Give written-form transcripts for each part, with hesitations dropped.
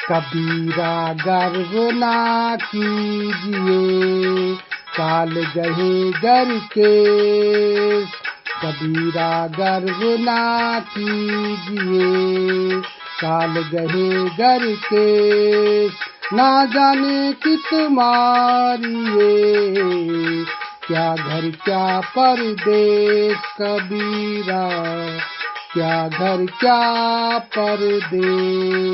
कबीरा गर्व ना कीजिए, काल गहे गर केस। कबीरा गर्व ना कीजिए, काल गहे गर केस। ना जाने कित मारिए, क्या घर क्या परदेस। कबीरा क्या घर क्या परदेस।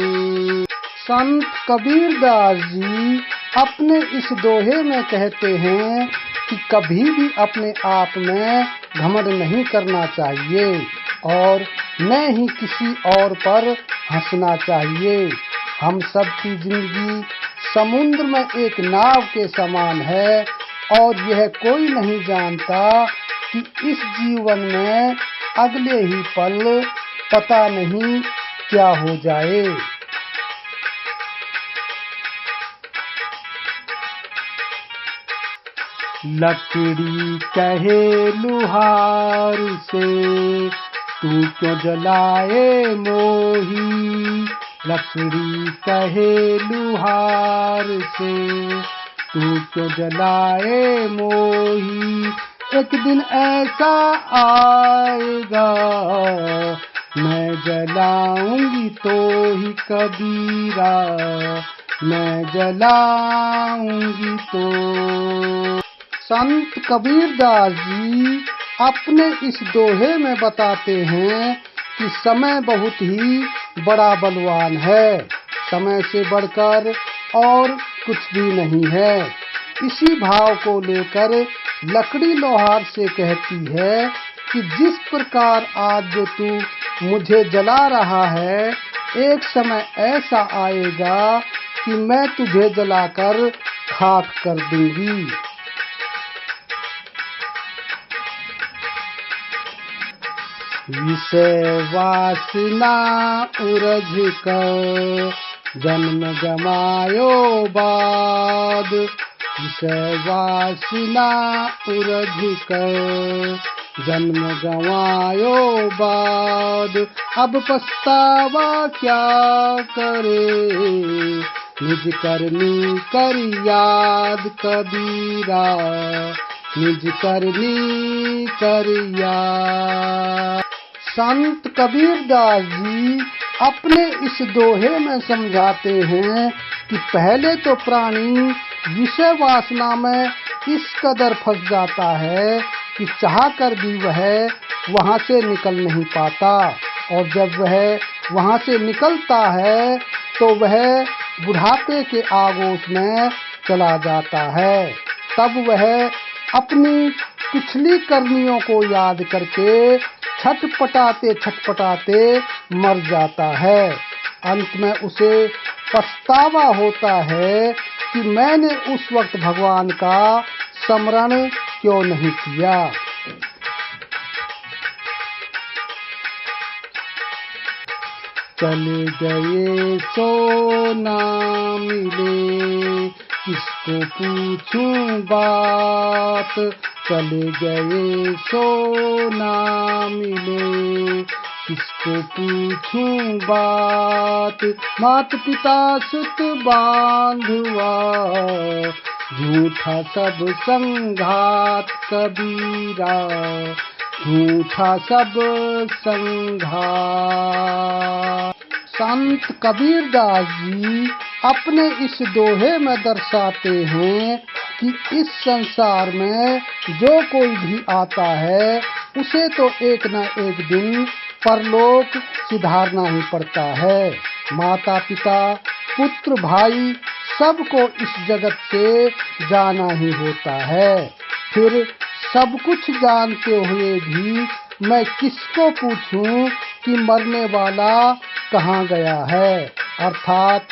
संत कबीरदास जी अपने इस दोहे में कहते हैं कि कभी भी अपने आप में घमंड नहीं करना चाहिए और न ही किसी और पर हंसना चाहिए। हम सब की जिंदगी समुद्र में एक नाव के समान है और यह कोई नहीं जानता कि इस जीवन में अगले ही पल पता नहीं क्या हो जाए। लकड़ी कहे लुहार से, तू क्यों जलाए मोही। लकड़ी कहे लुहार से, तू क्यों जलाए मोही। एक दिन ऐसा आएगा, मैं जलाऊंगी तो ही। कबीरा मैं जलाऊंगी तो। संत कबीरदास जी अपने इस दोहे में बताते हैं कि समय बहुत ही बड़ा बलवान है, समय से बढ़कर और कुछ भी नहीं है। इसी भाव को लेकर लकड़ी लोहार से कहती है कि जिस प्रकार आज जो तू मुझे जला रहा है, एक समय ऐसा आएगा कि मैं तुझे जलाकर खाक कर दूंगी। विषय वासना उरझ कर जन्म गमायो बाद। विषय वासना उरझ कर जन्म गवायो बाद। अब पछतावा क्या करे, निज करनी कर याद। कबीरा निज करनी कर याद। संत कबीरदास जी अपने इस दोहे में समझाते हैं कि पहले तो प्राणी विषय वासना में इस कदर फंस जाता है कि चाहकर भी वह वहां से निकल नहीं पाता, और जब वह वहां से निकलता है तो वह बुढ़ापे के आगोश में चला जाता है। तब वह अपनी पिछली करनियों को याद करके छटपटाते छटपटाते मर जाता है। अंत में उसे पछतावा होता है कि मैंने उस वक्त भगवान का स्मरण क्यों नहीं किया। चले गए सो ना मिले, किसको पूछूं बात। चले गए सो ना मिले, किसको पूछूं बात। मात पिता सुत बांधुआ, झूठा सब संघात। कबीरा झूठा सब संघात। संत कबीरदास जी अपने इस दोहे में दर्शाते हैं कि इस संसार में जो कोई भी आता है उसे तो एक न एक दिन परलोक सिधारना ही पड़ता है। माता पिता पुत्र भाई सबको इस जगत से जाना ही होता है। फिर सब कुछ जानते हुए भी मैं किसको पूछूं कि मरने वाला कहाँ गया है। अर्थात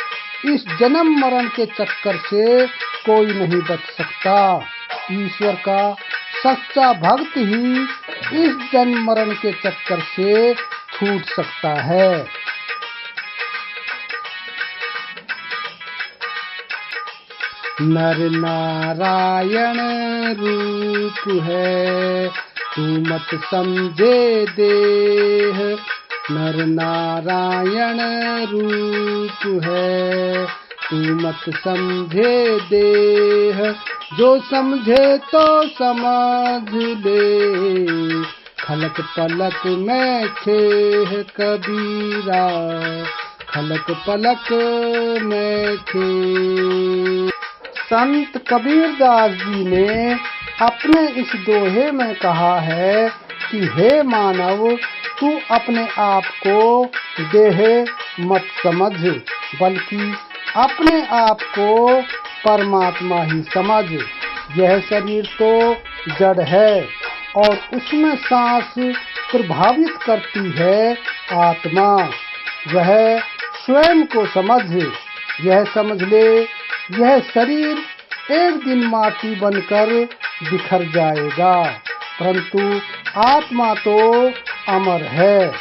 इस जन्म मरण के चक्कर से कोई नहीं बच सकता। ईश्वर का सच्चा भक्त ही इस जन्म मरण के चक्कर से छूट सकता है। नर नारायण रूप है, तू मत समझे देह। नर नारायण रूप है, तू मत समझे देह, जो समझे तो समझ ले, खलक पलक में थे कबीरा, खलक पलक में थे। संत कबीरदास जी ने अपने इस दोहे में कहा है कि हे मानव, तू अपने आप को देह मत समझ, बल्कि अपने आप को परमात्मा ही समझ। यह शरीर तो जड़ है और उसमें सांस प्रभावित करती है आत्मा। वह स्वयं को समझ, यह समझ ले, यह शरीर एक दिन माटी बनकर बिखर जाएगा, परंतु आत्मा तो अमर है।